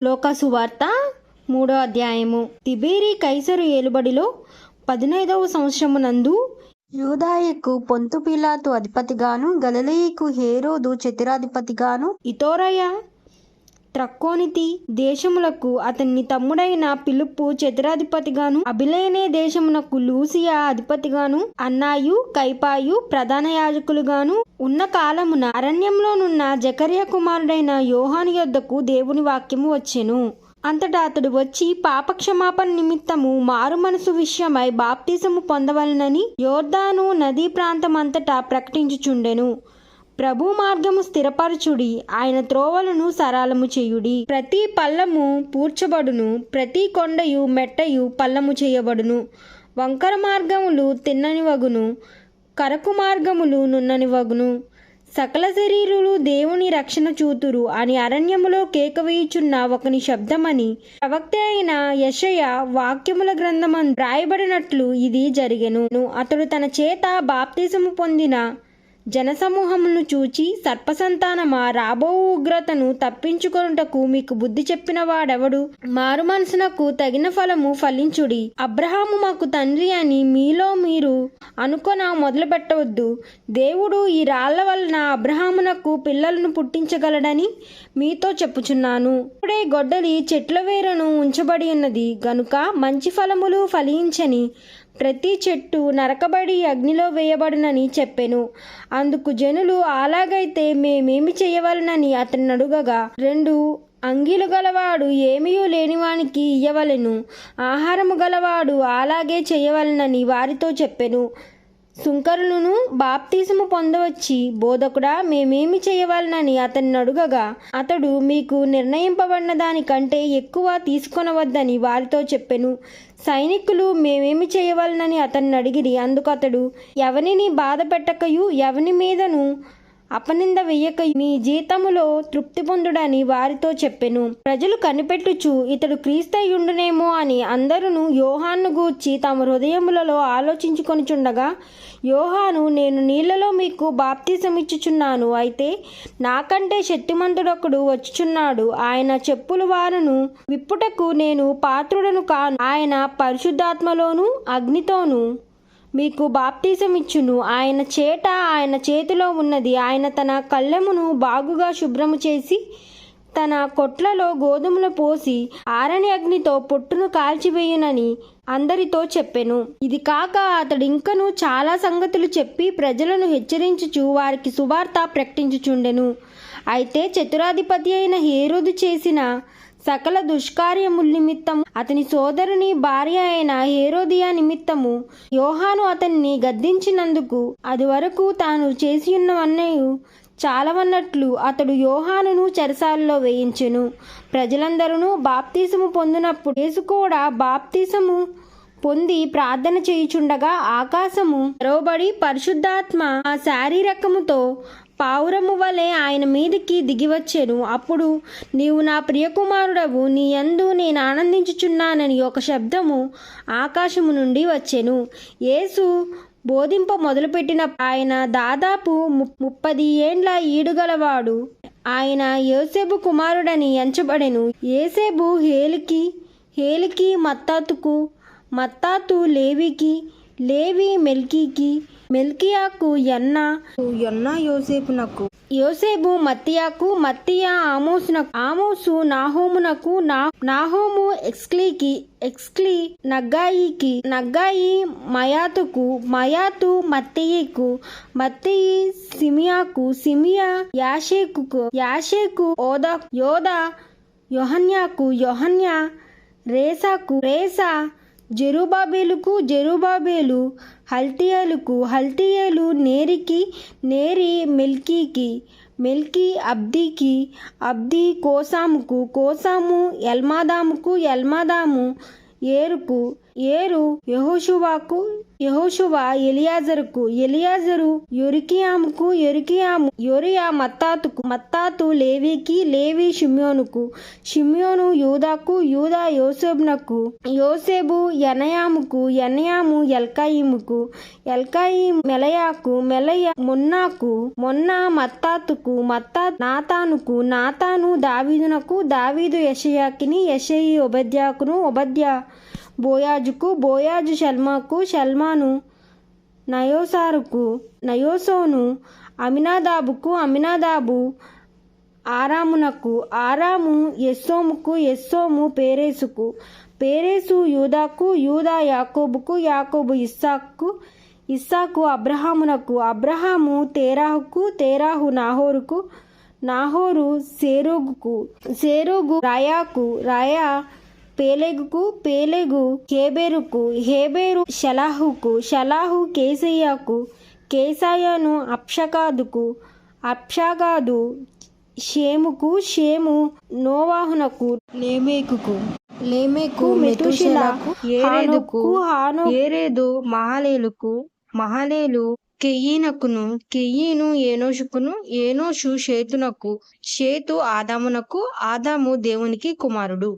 లోకాసు వార్త 3వ అధ్యాయము. తిబేరి కైసరు ఏలుబడిలో 15వ సంవత్సరమునందు యూదాయకు పొంతు పిలాతు అధిపతిగాను, గలిలయకు హేరోదు చతురాధిపతిగాను, ఇతోరయ త్రక్కోనితి దేశములకు అతని తమ్ముడైన పిలుపు చతురాధిపతిగాను, అబిలేనే దేశమునకు లూసియా అధిపతిగాను, అన్నాయు కైపాయు ప్రధాన యాజకులుగాను ఉన్న కాలమున అరణ్యంలోనున్న జకర్య కుమారుడైన యోహాను యొద్దకు దేవుని వాక్యము వచ్చెను. అంతటా అతడు వచ్చి పాపక్షమాపణ నిమిత్తము మారు మనసు విషయమై బాప్తిసము పొందవలనని యోర్దాను నదీ ప్రాంతమంతటా ప్రకటించుచుండెను. ప్రభు మార్గము స్థిరపరచుడి, ఆయన త్రోవలను సరళము చేయుడి. ప్రతి పల్లము పూడ్చబడును, ప్రతి కొండయు మెట్టయు పల్లము చేయబడును. వంకర మార్గములు తిన్నని వగును, కరకు మార్గములు నున్నని వగును. సకల శరీరులు దేవుని రక్షణ చూతురు అని అరణ్యములో కేకవేయుచున్న ఒకని శబ్దమని ప్రవక్త అయిన యెషయా వాక్యముల గ్రంథమందు రాయబడినట్లు ఇది జరిగెను. అతడు తన చేత బాప్తిసము పొందిన జనసమూహమును చూచి, సర్పసంతానమా, రాబో ఉగ్రతను తప్పించుకొనుటకు మీకు బుద్ధి చెప్పిన వాడెవడు? మారు మనసునకు తగిన ఫలము ఫలించుడి. అబ్రహాము మాకు తండ్రి అని మీలో మీరు అనుకొన మొదలు పెట్టవద్దు. దేవుడు ఈ రాళ్ల వలన అబ్రహామునకు పిల్లలను పుట్టించగలడని మీతో చెప్పుచున్నాను. ఇప్పుడే గొడ్డలి చెట్ల వేరును ఉంచబడి ఉన్నది గనుక మంచి ఫలములు ఫలించని ప్రతి చెట్టు నరకబడి అగ్నిలో వేయబడునని చెప్పెను. అందుకు జనులు, అలాగైతే మేమేమి చేయవలనని అతన్ని అడుగగా, 2 అంగీలు గలవాడు ఏమీయూ లేనివానికి ఇయ్యవలెను, ఆహారము గలవాడు అలాగే చేయవలనని వారితో చెప్పెను. సుంకరులను బాప్తిసము పొందవచ్చి, బోధకుడా, మేమేమి చేయవలనని అతన్ని అడుగగా, అతడు మీకు నిర్ణయింపబడిన దానికంటే ఎక్కువ తీసుకొనవద్దని వారితో చెప్పెను. సైనికులు మేమేమి చేయవలనని అతన్ని అడిగిరి. అందుకు అతడు, ఎవనిని బాధ పెట్టకయు ఎవని మీదను అపనింద వెయ్యకయు మీ జీతములో తృప్తి పొందుడని వారితో చెప్పెను. ప్రజలు కనిపెట్టుచు, ఇతడు క్రీస్తయుండునేమో అని అందరూ యోహాను గూర్చి తమ హృదయములలో ఆలోచించుకొనుచుండగా, యోహాను, నేను నీళ్లలో మీకు బాప్తిసమిచ్చుచున్నాను, అయితే నాకంటే శక్తిమంతుడొకడు వచ్చుచున్నాడు, ఆయన చెప్పుల వారును విప్పుటకు నేను పాత్రుడను కాను. ఆయన పరిశుద్ధాత్మలోను అగ్నితోను మీకు బాప్తిసమిచ్చును. ఆయన చేట ఆయన చేతిలో ఉన్నది. ఆయన తన కళ్ళెమును బాగుగా శుభ్రము చేసి తన కొట్లలో గోధుమలు పోసి ఆరని అగ్నితో పొట్టును కాల్చివేయునని అందరితో చెప్పెను. ఇది కాక అతడు ఇంకను చాలా సంగతులు చెప్పి ప్రజలను హెచ్చరించుచు వారికి సువార్త ప్రకటించుచుండెను. అయితే చతురాధిపతి అయిన హేరోదు చేసిన సకల దుష్కార్యముల నిమిత్తము, అతని సోదరుని భార్య అయిన హేరోదియా నిమిత్తము యోహాను అతన్ని గద్దించినందుకు, అది వరకు తాను చేసియున్నవన్నయు చాలవన్నట్లు అతడు యోహానును చెరసాలలో వేయించెను. ప్రజలందరూ బాప్తిసము పొందినప్పుడు యేసు కూడా బాప్తిసము పొంది ప్రార్థన చేయుచుండగా ఆకాశము తెరవబడి పరిశుద్ధాత్మ శారీరకముతో పావురము వలె ఆయన మీదికి దిగివచ్చెను. అప్పుడు, నీవు నా ప్రియకుమారుడవు, నీ యందు నేను ఆనందించుచున్నానని ఒక శబ్దము ఆకాశము నుండి వచ్చెను. యేసు బోధింప మొదలుపెట్టిన ఆయన దాదాపు 30 ఏండ్ల ఈడుగలవాడు. ఆయన యోసేపు కుమారుడని ఎంచబడెను. యోసేపు హేలికి మత్తాతుకు, మత్తాతు లేవికి, లేవి మెల్కీకి, మెల్కియాకు, యొన్నా యోసేపునకు, యోసేపు మత్తియాకు, మత్తియా ఆమోసునకు, ఆమోసు నాహోమునకు, నాహోము ఎక్స్లీకి, ఎక్స్లీ నగ్గాయికి, నగ్గాయి మయాతుకు, మయాతు మత్తయికు, మత్తయి సిమియాకు, సిమియా యాషేకుకు, యాషేకు యోదా యోహన్యాకు, యోహన్యా రేసాకు, రేసా జెరుబాబేలుకు, జెరుబాబేలు హల్తియేలుకు, హల్తియేలు నేరికి, నేరి మెల్కీకి, మెల్కీ అబ్దీకి, అబ్దీ కోసాముకు, కోసాము ఎల్మాదాముకు, ఎల్మాదాము ఏరుకు, ఏరు యెహోషువకు, యెహోషువ ఎలియాజరుకు, ఎలియాజరు యొరికియాముకు, యొరికియాము యొరియా మత్తాతుకు, మత్తాతు లేవికి, లేవి షిమ్యోనుకు, షిమ్యోను యూదాకు, యూదా యోసేబునకు, యోసేబు యనయాముకు, యనయాము ఎల్కాయిముకు, ఎల్కాయిము మెలయాకు, మెలయ మొన్నాకు, మొన్నా మత్తాతుకు, మత్తాతు నాతానుకు, నాతాను దావీదునకు, దావీదు యెషయాకిని, యెషయి ఓబద్యాకును, ఓబద్యా బోయాజుకు, బోయాజు షల్మాకు, షల్మాను నయోసారుకు, నయోసోను అమినాదాబుకు, అమినాదాబు ఆరామునకు, ఆరాము ఎస్సోముకు, ఎస్సోము పేరేసుకు, పేరేసు యూదాకు, యూదా యాకోబుకు, యాకోబు ఇస్సాకుకు, ఇస్సాకు అబ్రహామునకు, అబ్రహాము తేరాహుకు, తేరాహు నాహోరుకు, నాహోరు సేరోగుకు, సేరోగు రాయాకు, రాయా పేలెగుకు, పేలెగు హేబెరుకు, హేబెరు షలాహుకు, షలాహు కేసయ్యకు, కేసాయను అప్షకాదుకు, అప్షగాదు షేముకు, షేము నోవాహునకు, లేమేకుకు, లేమేకు మెతుషెలకు, ఏరేదుకు, ఏరేదు మహలేలుకు, మహలేలు కెయీనకును, కెయీను ఏనోషుకును, ఏనోషు షేతునకు, షేతు ఆదామునకు, ఆదాము దేవునికి కుమారుడు.